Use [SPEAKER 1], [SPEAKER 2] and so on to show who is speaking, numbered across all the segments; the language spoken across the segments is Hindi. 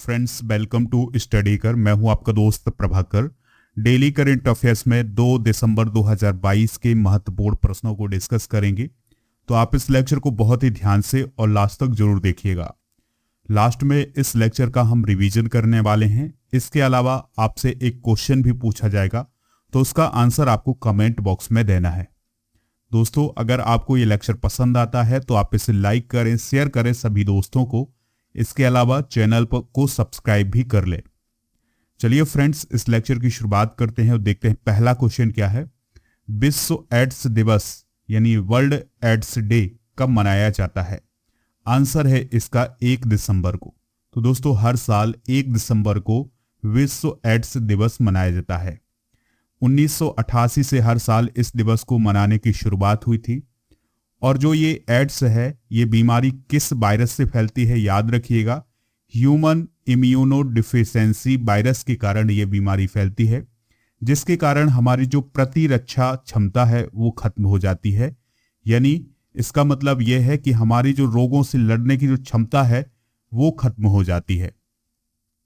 [SPEAKER 1] फ्रेंड्स, वेलकम टू स्टडी कर। मैं हूं आपका दोस्त प्रभाकर। डेली करंट अफेयर्स में 2 दिसंबर 2022 के महत्वपूर्ण प्रश्नों को डिस्कस करेंगे। तो आप इस लेक्चर को बहुत ही ध्यान से और लास्ट तक जरूर देखिएगा। लास्ट में इस लेक्चर का हम रिवीजन करने वाले हैं। इसके अलावा आपसे एक क्वेश्चन भी पूछा जाएगा, तो उसका आंसर आपको कमेंट बॉक्स में देना है। दोस्तों, अगर आपको ये लेक्चर पसंद आता है तो आप इसे लाइक करें, शेयर करें सभी दोस्तों को। इसके अलावा चैनल को सब्सक्राइब भी कर ले। चलिए फ्रेंड्स, इस लेक्चर की शुरुआत करते हैं और देखते हैं पहला क्वेश्चन क्या है। विश्व एड्स दिवस यानी वर्ल्ड एड्स डे कब मनाया जाता है? आंसर है इसका 1 दिसंबर को। तो दोस्तों, हर साल 1 दिसंबर को विश्व एड्स दिवस मनाया जाता है। 1988 से हर साल इस दिवस को मनाने की शुरुआत हुई थी। और जो ये एड्स है, ये बीमारी किस वायरस से फैलती है? याद रखिएगा, ह्यूमन इम्यूनो डिफिशियंसी वायरस के कारण ये बीमारी फैलती है, जिसके कारण हमारी जो प्रतिरक्षा क्षमता है वो खत्म हो जाती है। यानी इसका मतलब यह है कि हमारी जो रोगों से लड़ने की जो क्षमता है वो खत्म हो जाती है।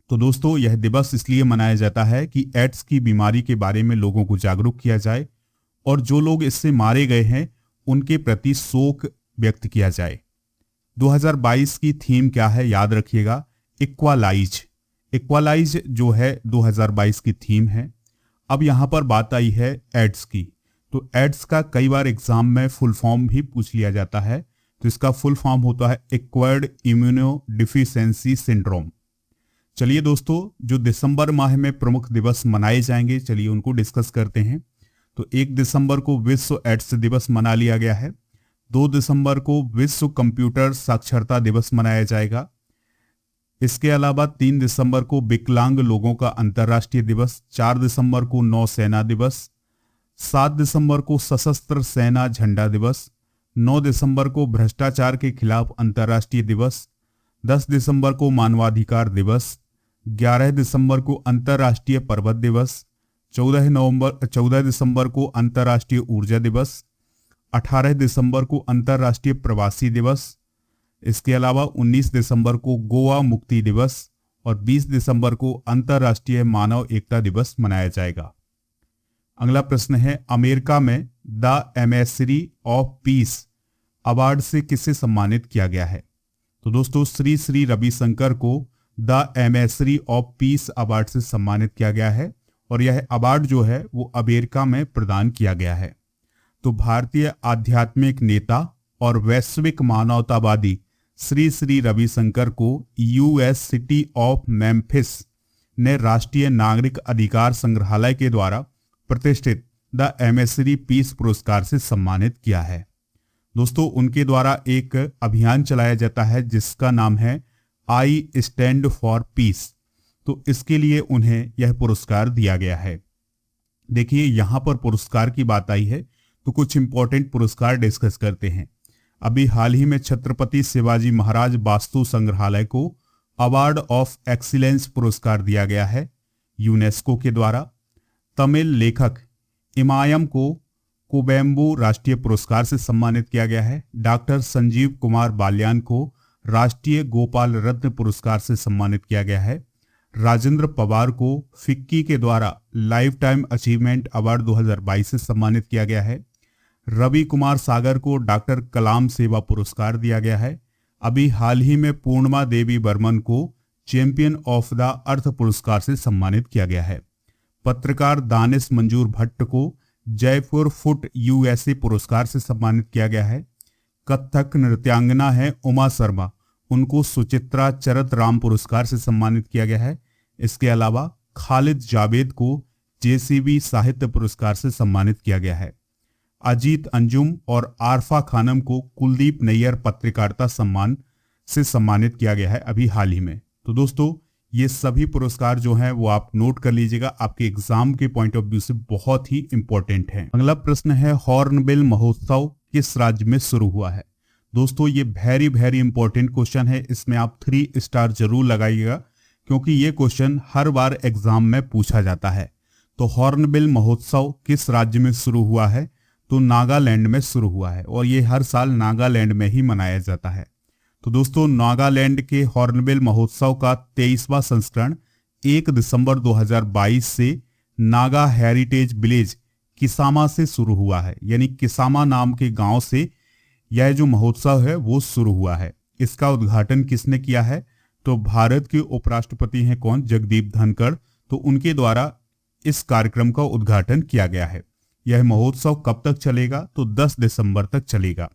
[SPEAKER 1] तो दोस्तों, यह दिवस इसलिए मनाया जाता है कि एड्स की बीमारी के बारे में लोगों को जागरूक किया जाए और जो लोग इससे मारे गए हैं उनके प्रति शोक व्यक्त किया जाए। 2022 की थीम क्या है? याद रखिएगा, इक्वालाइज। इक्वालाइज जो है 2022 की थीम है। अब यहां पर बात आई है एड्स की। तो एड्स का कई बार एग्जाम में फुल फॉर्म भी पूछ लिया जाता है। तो इसका फुल फॉर्म होता है एक्वायर्ड इम्यूनो डिफिशियंसी सिंड्रोम। चलिए दोस्तों, जो दिसंबर माह में प्रमुख दिवस मनाए जाएंगे, चलिए उनको डिस्कस करते हैं। तो 1 दिसंबर को विश्व एड्स दिवस मना लिया गया है। 2 दिसंबर को विश्व कंप्यूटर साक्षरता दिवस मनाया जाएगा। इसके अलावा 3 दिसंबर को विकलांग लोगों का अंतर्राष्ट्रीय दिवस, 4 दिसंबर को नौसेना दिवस, 7 दिसंबर को सशस्त्र सेना झंडा दिवस, 9 दिसंबर को भ्रष्टाचार के खिलाफ अंतर्राष्ट्रीय दिवस, 10 दिसंबर को मानवाधिकार दिवस, 11 दिसंबर को अंतर्राष्ट्रीय पर्वत दिवस, 14 दिसंबर को अंतर्राष्ट्रीय ऊर्जा दिवस, 18 दिसंबर को अंतर्राष्ट्रीय प्रवासी दिवस। इसके अलावा 19 दिसंबर को गोवा मुक्ति दिवस और 20 दिसंबर को अंतर्राष्ट्रीय मानव एकता दिवस मनाया जाएगा। अगला प्रश्न है, अमेरिका में the ambassador of peace award से किसे सम्मानित किया गया है? तो दोस्तों, श्री श्री रविशंकर को the ambassador of peace award से सम्मानित किया गया है और यह अवार्ड जो है वो अमेरिका में प्रदान किया गया है। तो भारतीय आध्यात्मिक नेता और वैश्विक मानवतावादी श्री श्री रविशंकर को यूएस सिटी ऑफ मेम्फिस ने राष्ट्रीय नागरिक अधिकार संग्रहालय के द्वारा प्रतिष्ठित द एम्बेसडर पीस पुरस्कार से सम्मानित किया है। दोस्तों, उनके द्वारा एक अभियान चलाया जाता है जिसका नाम है आई स्टैंड फॉर पीस। तो इसके लिए उन्हें यह पुरस्कार दिया गया है। देखिए, यहां पर पुरस्कार की बात आई है तो कुछ इंपॉर्टेंट पुरस्कार डिस्कस करते हैं। अभी हाल ही में छत्रपति शिवाजी महाराज वास्तु संग्रहालय को अवार्ड ऑफ एक्सीलेंस पुरस्कार दिया गया है यूनेस्को के द्वारा। तमिल लेखक इमायम को कोबेम्बू राष्ट्रीय पुरस्कार से सम्मानित किया गया है। डॉक्टर संजीव कुमार बाल्यान को राष्ट्रीय गोपाल रत्न पुरस्कार से सम्मानित किया गया है। राजेंद्र पवार को फिक्की के द्वारा लाइफ टाइम अचीवमेंट अवार्ड 2022 से सम्मानित किया गया है। रवि कुमार सागर को डॉक्टर कलाम सेवा पुरस्कार दिया गया है। अभी हाल ही में पूर्णिमा देवी बर्मन को चैंपियन ऑफ द अर्थ पुरस्कार से सम्मानित किया गया है। पत्रकार दानिश मंजूर भट्ट को जयपुर फुट यूएसए पुरस्कार से सम्मानित किया गया है। कथक नृत्यांगना है उमा शर्मा, उनको सुचित्रा चरत राम पुरस्कार से सम्मानित किया गया है। इसके अलावा खालिद जावेद को जेसीबी साहित्य पुरस्कार से सम्मानित किया गया है। अजीत अंजुम और आरफा खानम को कुलदीप नैयर पत्रकारिता सम्मान से सम्मानित किया गया है अभी हाल ही में। तो दोस्तों, ये सभी पुरस्कार जो हैं वो आप नोट कर लीजिएगा, आपके एग्जाम के पॉइंट ऑफ व्यू से बहुत ही इंपॉर्टेंट है। अगला प्रश्न है, हॉर्नबिल महोत्सव किस राज्य में शुरू हुआ है? दोस्तों, ये वेरी इंपॉर्टेंट क्वेश्चन है। इसमें आप 3 स्टार जरूर लगाइएगा क्योंकि ये क्वेश्चन हर बार एग्जाम में पूछा जाता है। तो हॉर्नबिल महोत्सव किस राज्य में शुरू हुआ है? तो नागालैंड में शुरू हुआ है और ये हर साल नागालैंड में ही मनाया जाता है। तो दोस्तों नागालैंड के हॉर्नबिल महोत्सव का 23वां संस्करण 1 दिसंबर 2022 से नागा हेरिटेज विलेज किसामा से शुरू हुआ है। यानी किसामा नाम के गांव से यह जो महोत्सव है वो शुरू हुआ है। इसका उद्घाटन किसने किया है? तो भारत के उपराष्ट्रपति हैं कौन? जगदीप धनखड़। तो उनके द्वारा इस कार्यक्रम का उद्घाटन किया गया है। यह महोत्सव कब तक चलेगा? तो 10 दिसंबर तक चलेगा।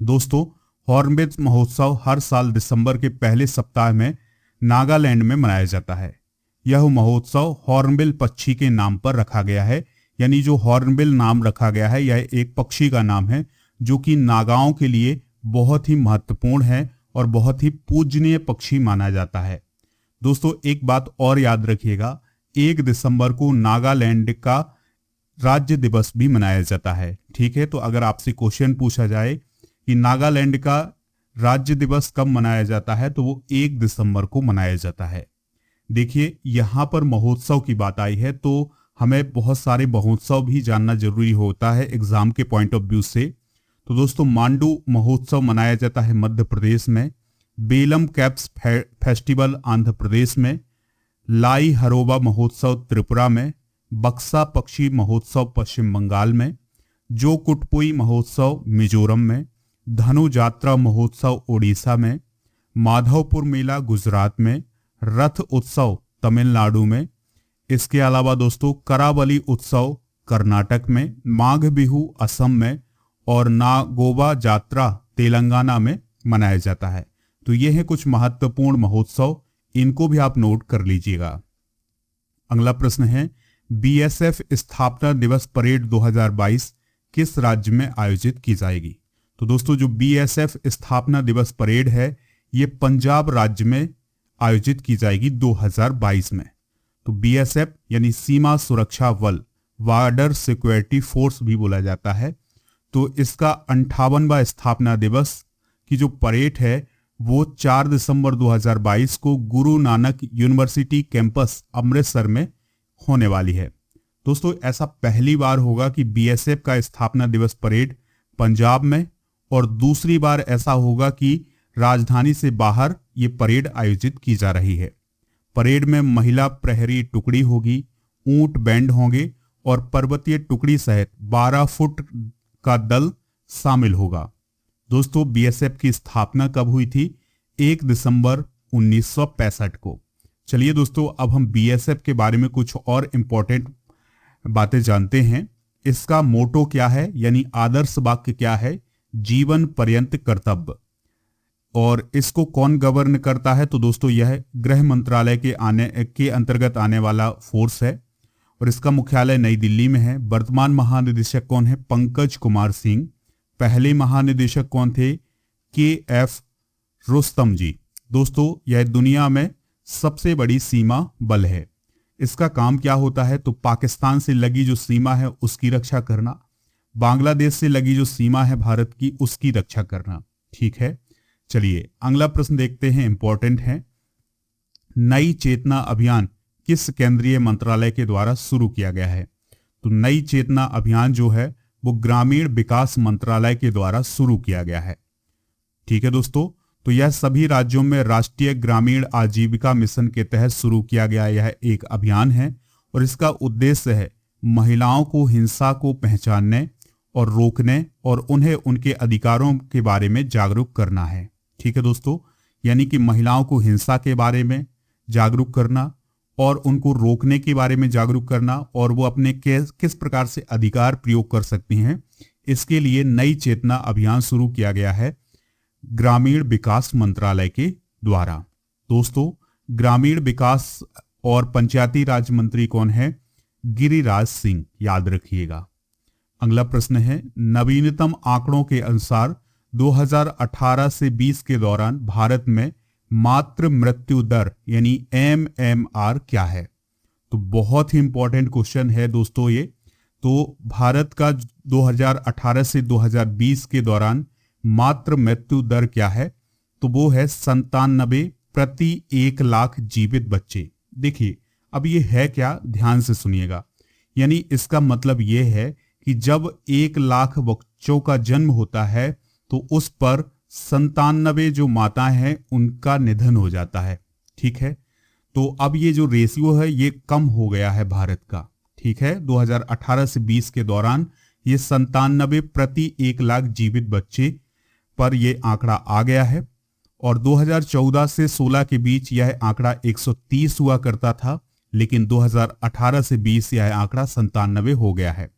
[SPEAKER 1] दोस्तों हॉर्नबिल महोत्सव हर साल दिसंबर के पहले सप्ताह में नागालैंड में मनाया जाता है। यह महोत्सव हॉर्नबिल पक्षी के नाम पर रखा गया है। यानी जो हॉर्नबिल नाम रखा गया है यह एक पक्षी का नाम है जो कि नागाओं के लिए बहुत ही महत्वपूर्ण है और बहुत ही पूजनीय पक्षी माना जाता है। दोस्तों एक बात और याद रखिएगा, 1 दिसंबर को नागालैंड का राज्य दिवस भी मनाया जाता है। ठीक है, तो अगर आपसे क्वेश्चन पूछा जाए कि नागालैंड का राज्य दिवस कब मनाया जाता है, तो वो 1 दिसंबर को मनाया जाता है। देखिए यहां पर महोत्सव की बात आई है तो हमें बहुत सारे महोत्सव भी जानना जरूरी होता है एग्जाम के पॉइंट ऑफ व्यू से। तो दोस्तों मांडू महोत्सव मनाया जाता है मध्य प्रदेश में, बेलम कैप्स फेस्टिवल आंध्र प्रदेश में, लाई हरोबा महोत्सव त्रिपुरा में, बक्सा पक्षी महोत्सव पश्चिम बंगाल में, जो कुटपुई महोत्सव मिजोरम में, धनु जात्रा महोत्सव ओडिशा में, माधवपुर मेला गुजरात में, रथ उत्सव तमिलनाडु में। इसके अलावा दोस्तों करावली उत्सव कर्नाटक में, माघ बिहू असम में और नागोबा जात्रा तेलंगाना में मनाया जाता है। तो ये है कुछ महत्वपूर्ण महोत्सव, इनको भी आप नोट कर लीजिएगा। अगला प्रश्न है बीएसएफ स्थापना दिवस परेड 2022 किस राज्य में आयोजित की जाएगी? तो दोस्तों जो बीएसएफ स्थापना दिवस परेड है ये पंजाब राज्य में आयोजित की जाएगी 2022 में। तो बीएसएफ यानी सीमा सुरक्षा बल, बॉर्डर सिक्योरिटी फोर्स भी बोला जाता है। तो इसका 58वां स्थापना दिवस की जो परेड है वो 4 दिसंबर 2022 को गुरु नानक यूनिवर्सिटी कैंपस अमृतसर में होने वाली है। दोस्तों ऐसा पहली बार होगा कि बीएसएफ का स्थापना दिवस परेड पंजाब में, और दूसरी बार ऐसा होगा कि राजधानी से बाहर ये परेड आयोजित की जा रही है। परेड में महिला प्रहरी टुकड़ी होगी, ऊंट बैंड होंगे और पर्वतीय टुकड़ी सहित 12 फुट का दल शामिल होगा। दोस्तों बीएसएफ की स्थापना कब हुई थी? 1 दिसंबर 1965 को। चलिए दोस्तों अब हम बीएसएफ के बारे में कुछ और इंपॉर्टेंट बातें जानते हैं। इसका मोटो क्या है, यानी आदर्श वाक्य क्या है? जीवन पर्यंत कर्तव्य। और इसको कौन गवर्न करता है? तो दोस्तों यह गृह मंत्रालय के अंतर्गत आने वाला फोर्स है और इसका मुख्यालय नई दिल्ली में है। वर्तमान महानिदेशक कौन है? पंकज कुमार सिंह। पहले महानिदेशक कौन थे? के.एफ. रुस्तम जी। दोस्तों यह दुनिया में सबसे बड़ी सीमा बल है। इसका काम क्या होता है? तो पाकिस्तान से लगी जो सीमा है उसकी रक्षा करना, बांग्लादेश से लगी जो सीमा है भारत की उसकी रक्षा करना। ठीक है, चलिए अगला प्रश्न देखते हैं, इंपॉर्टेंट है। नई चेतना अभियान किस केंद्रीय मंत्रालय के द्वारा शुरू किया गया है? तो नई चेतना अभियान जो है वो ग्रामीण विकास मंत्रालय के द्वारा शुरू किया गया है। ठीक है दोस्तों, तो यह सभी राज्यों में राष्ट्रीय ग्रामीण आजीविका मिशन के तहत शुरू किया गया यह एक अभियान है और इसका उद्देश्य है महिलाओं को हिंसा को पहचानने और रोकने और उन्हें उनके अधिकारों के बारे में जागरूक करना है। ठीक है दोस्तों, यानी कि महिलाओं को हिंसा के बारे में जागरूक करना और उनको रोकने के बारे में जागरूक करना और वो अपने किस प्रकार से अधिकार प्रयोग कर सकती हैं, इसके लिए नई चेतना अभियान शुरू किया गया है ग्रामीण विकास मंत्रालय के द्वारा। दोस्तों ग्रामीण विकास और पंचायती राज मंत्री कौन है? गिरिराज सिंह, याद रखिएगा। अगला प्रश्न है, नवीनतम आंकड़ों के अनुसार 2018 से 20 के दौरान भारत में मातृ मृत्यु दर यानी MMR क्या है? तो बहुत ही इंपॉर्टेंट क्वेश्चन है दोस्तों ये। तो भारत का 2018 से 2020 के दौरान मातृ मृत्यु दर क्या है? तो वो है 97 प्रति 1 लाख जीवित बच्चे। देखिए अब ये है क्या, ध्यान से सुनिएगा। यानी इसका मतलब ये है कि जब 1 लाख बच्चों का जन्म होता है तो उस पर 97 जो माताएं हैं उनका निधन हो जाता है। ठीक है, तो अब ये जो रेशियो है ये कम हो गया है भारत का। ठीक है, 2018 से 20 के दौरान ये 97 प्रति 1 लाख जीवित बच्चे पर ये आंकड़ा आ गया है, और 2014 से 16 के बीच यह आंकड़ा 130 हुआ करता था, लेकिन 2018 से 20 यह आंकड़ा 97 हो गया है।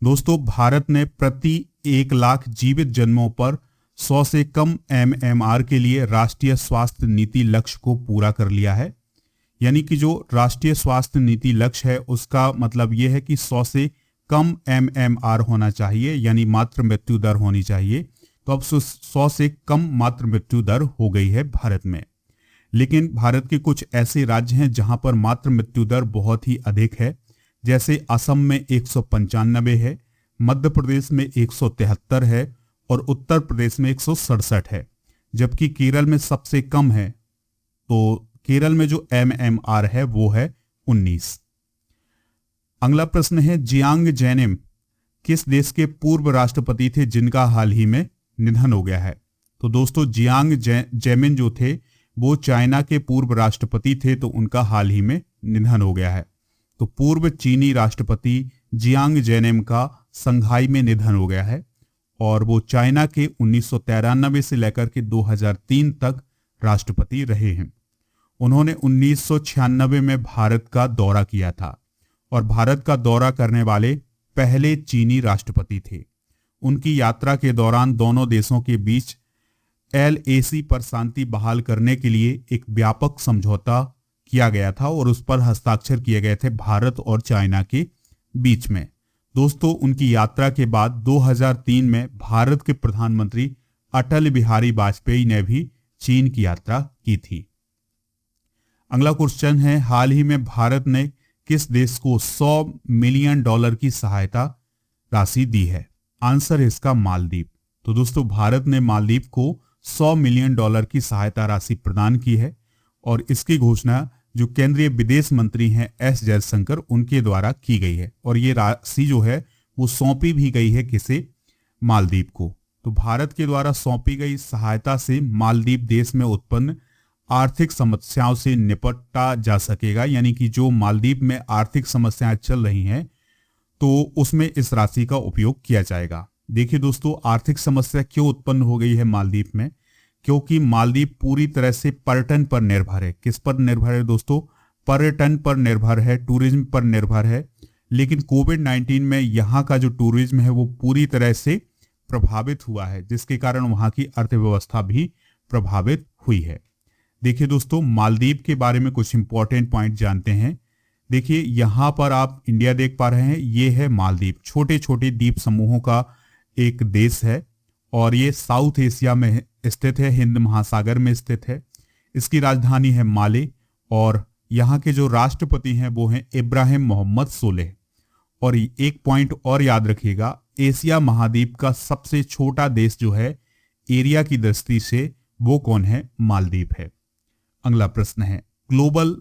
[SPEAKER 1] दोस्तों, भारत ने प्रति 1 लाख जीवित जन्मों पर 100 से कम MMR के लिए राष्ट्रीय स्वास्थ्य नीति लक्ष्य को पूरा कर लिया है। यानी कि जो राष्ट्रीय स्वास्थ्य नीति लक्ष्य है उसका मतलब यह है कि 100 से कम MMR होना चाहिए, यानी मातृ मृत्यु दर होनी चाहिए। तो अब 100 से कम मातृ मृत्यु दर हो गई है भारत में। लेकिन भारत के कुछ ऐसे राज्य हैं जहां पर मातृ मृत्यु दर बहुत ही अधिक है, जैसे असम में 195 है, मध्य प्रदेश में 173 है और उत्तर प्रदेश में 167 है, जबकि केरल में सबसे कम है। तो केरल में जो MMR है वो है 19। अगला प्रश्न है, जियांग जेनिम किस देश के पूर्व राष्ट्रपति थे जिनका हाल ही में निधन हो गया है? तो दोस्तों, जियांग जेमिन जो थे वो चाइना के पूर्व राष्ट्रपति थे, तो उनका हाल ही में निधन हो गया है। तो पूर्व चीनी राष्ट्रपति जियांग जेनिम का संघाई में निधन हो गया है, और वो चाइना के 1993 से लेकर के 2003 तक राष्ट्रपति रहे हैं। उन्होंने 1996 में भारत का दौरा किया था और भारत का दौरा करने वाले पहले चीनी राष्ट्रपति थे। उनकी यात्रा के दौरान दोनों देशों के बीच LAC पर शांति बहाल करने के लिए एक व्यापक समझौता किया गया था और उस पर हस्ताक्षर किए गए थे भारत और चाइना के बीच में। दोस्तों, उनकी यात्रा के बाद 2003 में भारत के प्रधानमंत्री अटल बिहारी वाजपेयी ने भी चीन की यात्रा की थी। अगला क्वेश्चन है, हाल ही में भारत ने किस देश को $100 मिलियन की सहायता राशि दी है? आंसर है इसका मालदीव। तो दोस्तों, भारत ने मालदीव को $100 मिलियन की सहायता राशि प्रदान की है, और इसकी घोषणा जो केंद्रीय विदेश मंत्री हैं S जयशंकर उनके द्वारा की गई है, और ये राशि जो है वो सौंपी भी गई है किसे? मालदीव को। तो भारत के द्वारा सौंपी गई सहायता से मालदीव देश में उत्पन्न आर्थिक समस्याओं से निपटा जा सकेगा, यानी कि जो मालदीव में आर्थिक समस्याएं चल रही हैं तो उसमें इस राशि का उपयोग किया जाएगा। देखिए दोस्तों, आर्थिक समस्या क्यों उत्पन्न हो गई है मालदीव में? क्योंकि मालदीव पूरी तरह से पर्यटन पर निर्भर है। किस पर निर्भर है दोस्तों? पर्यटन पर निर्भर है, टूरिज्म पर निर्भर है। लेकिन कोविड-19 में यहाँ का जो टूरिज्म है वो पूरी तरह से प्रभावित हुआ है, जिसके कारण वहाँ की अर्थव्यवस्था भी प्रभावित हुई है। देखिए दोस्तों, मालदीव के बारे में कुछ इंपॉर्टेंट पॉइंट जानते हैं। देखिए, यहाँ पर आप इंडिया देख पा रहे हैं, ये है मालदीव। छोटे छोटे द्वीप समूहों का एक देश है और ये साउथ एशिया में स्थित है, हिंद महासागर में स्थित है। इसकी राजधानी है माले, और यहाँ के जो राष्ट्रपति हैं वो हैं इब्राहिम मोहम्मद सोलेह। और एक पॉइंट और याद रखिएगा, एशिया महाद्वीप का सबसे छोटा देश जो है एरिया की दृष्टि से वो कौन है? मालदीव है। अगला प्रश्न है, ग्लोबल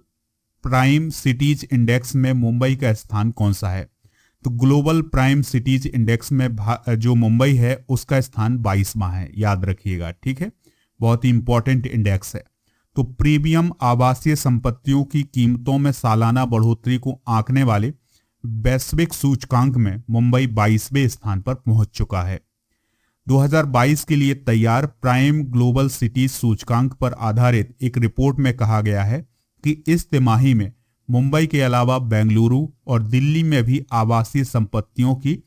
[SPEAKER 1] प्राइम सिटीज इंडेक्स में मुंबई का स्थान कौन सा है? तो ग्लोबल प्राइम सिटीज इंडेक्स में जो मुंबई है उसका स्थान 22वां है, याद रखिएगा। ठीक है, बहुत ही इंपॉर्टेंट इंडेक्स है। तो प्रीमियम आवासीय संपत्तियों की कीमतों में सालाना बढ़ोतरी को आंकने वाले वैश्विक सूचकांक में मुंबई 22वें स्थान पर पहुंच चुका है। 2022 के लिए तैयार प्राइम ग्लोबल सिटीज सूचकांक पर आधारित एक रिपोर्ट में कहा गया है कि इस तिमाही में मुंबई के अलावा बेंगलुरु और दिल्ली में भी आवासीय संपत्तियों की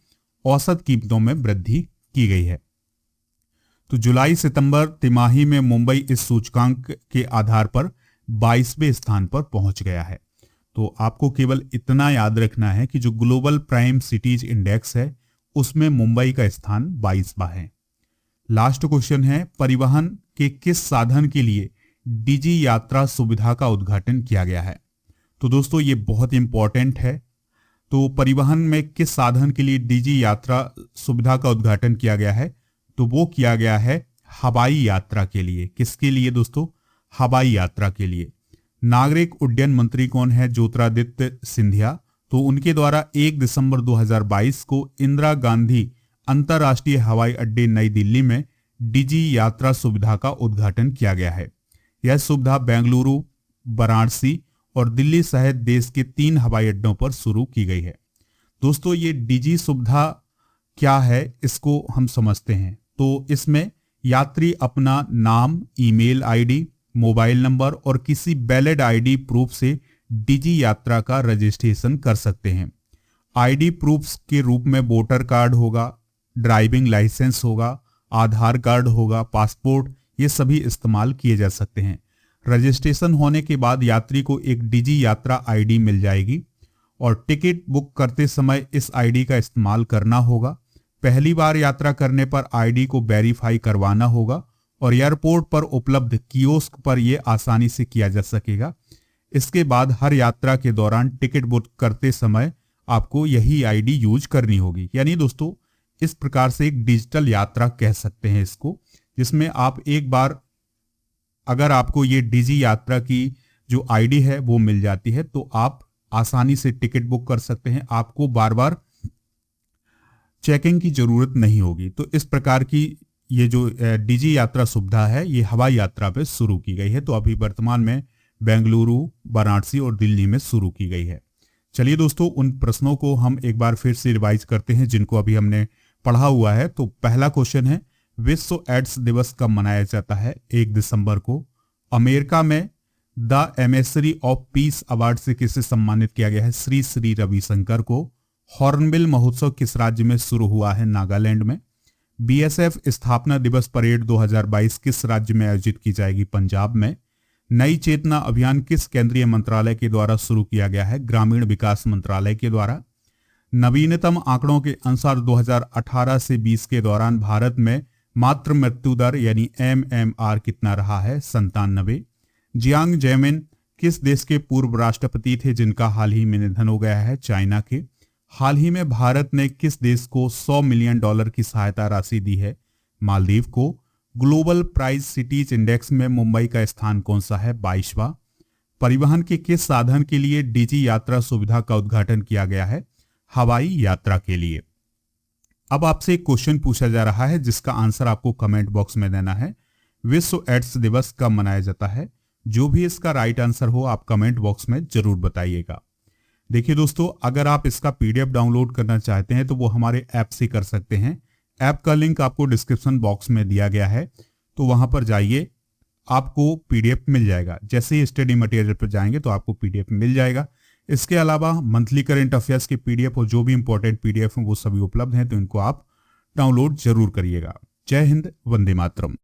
[SPEAKER 1] औसत कीमतों में वृद्धि की गई है। तो जुलाई सितंबर तिमाही में मुंबई इस सूचकांक के आधार पर 22वें स्थान पर पहुंच गया है। तो आपको केवल इतना याद रखना है कि जो ग्लोबल प्राइम सिटीज इंडेक्स है उसमें मुंबई का स्थान 22वां है। लास्ट क्वेश्चन है, परिवहन के किस साधन के लिए डिजी यात्रा सुविधा का उद्घाटन किया गया है? तो दोस्तों, ये बहुत इंपॉर्टेंट है। तो परिवहन में किस साधन के लिए डिजी यात्रा सुविधा का उद्घाटन किया गया है? तो वो किया गया है हवाई यात्रा के लिए। किसके लिए दोस्तों? हवाई यात्रा के लिए। नागरिक उड्डयन मंत्री कौन है? ज्योतिरादित्य सिंधिया। तो उनके द्वारा 1 दिसंबर 2022 को इंदिरा गांधी अंतर्राष्ट्रीय हवाई अड्डे नई दिल्ली में डिजी यात्रा सुविधा का उद्घाटन किया गया है। यह सुविधा बेंगलुरु, वाराणसी और दिल्ली सहित देश के 3 हवाई अड्डों पर शुरू की गई है। दोस्तों, ये डिजी सुविधा क्या है इसको हम समझते हैं। तो इसमें यात्री अपना नाम, ईमेल आईडी, मोबाइल नंबर और किसी वैलिड आईडी प्रूफ से डिजी यात्रा का रजिस्ट्रेशन कर सकते हैं। आईडी प्रूफ्स के रूप में वोटर कार्ड होगा, ड्राइविंग लाइसेंस होगा, आधार कार्ड होगा, पासपोर्ट, ये सभी इस्तेमाल किए जा सकते हैं। रजिस्ट्रेशन होने के बाद यात्री को एक डिजी यात्रा आईडी मिल जाएगी और टिकट बुक करते समय इस आईडी का इस्तेमाल करना होगा। पहली बार यात्रा करने पर आईडी को वेरीफाई करवाना होगा और एयरपोर्ट पर उपलब्ध कियोस्क पर यह आसानी से किया जा सकेगा। इसके बाद हर यात्रा के दौरान टिकट बुक करते समय आपको यही आईडी यूज करनी होगी। यानी दोस्तों, इस प्रकार से एक डिजिटल यात्रा कह सकते हैं इसको, जिसमें आप एक बार अगर आपको ये डिजी यात्रा की जो आईडी है वो मिल जाती है तो आप आसानी से टिकट बुक कर सकते हैं। आपको बार बार चेकिंग की जरूरत नहीं होगी। तो इस प्रकार की ये जो डिजी यात्रा सुविधा है ये हवाई यात्रा पे शुरू की गई है। तो अभी वर्तमान में बेंगलुरु, वाराणसी और दिल्ली में शुरू की गई है। चलिए दोस्तों, उन प्रश्नों को हम एक बार फिर से रिवाइज करते हैं जिनको अभी हमने पढ़ा हुआ है। तो पहला क्वेश्चन है, विश्व एड्स दिवस कब मनाया जाता है? 1 दिसंबर को। अमेरिका में the emissary of peace award से किसे सम्मानित किया गया है? श्री श्री रविशंकर को। हॉर्नबिल महोत्सव किस राज्य में शुरू हुआ है? नागालैंड में। बीएसएफ स्थापना दिवस परेड 2022 किस राज्य में आयोजित की जाएगी? पंजाब में। नई चेतना अभियान किस केंद्रीय मंत्रालय के द्वारा शुरू किया गया है? ग्रामीण विकास मंत्रालय के द्वारा। नवीनतम आंकड़ों के अनुसार 2018 से 20 के दौरान भारत में मातृ मृत्यु दर यानी MMR कितना रहा है? 97। जियांग जेमिन किस देश के पूर्व राष्ट्रपति थे जिनका हाल ही में निधन हो गया है? चाइना के। हाल ही में भारत ने किस देश को $100 मिलियन की सहायता राशि दी है? मालदीव को। ग्लोबल प्राइज सिटीज इंडेक्स में मुंबई का स्थान कौन सा है? 22वां। परिवहन के किस साधन के लिए डिजी यात्रा सुविधा का उद्घाटन किया गया है? हवाई यात्रा के लिए। अब आपसे एक क्वेश्चन पूछा जा रहा है जिसका आंसर आपको कमेंट बॉक्स में देना है। विश्व एड्स दिवस कब मनाया जाता है? जो भी इसका राइट आंसर हो आप कमेंट बॉक्स में जरूर बताइएगा। देखिए दोस्तों, अगर आप इसका पीडीएफ डाउनलोड करना चाहते हैं तो वो हमारे ऐप से कर सकते हैं। ऐप का लिंक आपको डिस्क्रिप्शन बॉक्स में दिया गया है, तो वहां पर जाइए, आपको पीडीएफ मिल जाएगा। जैसे ही स्टडी मटेरियल पर जाएंगे तो आपको पीडीएफ मिल जाएगा। इसके अलावा मंथली करंट अफेयर्स के पीडीएफ और जो भी इंपॉर्टेंट पीडीएफ हैं वो सभी उपलब्ध हैं, तो इनको आप डाउनलोड जरूर करिएगा। जय हिंद, वंदे मातरम।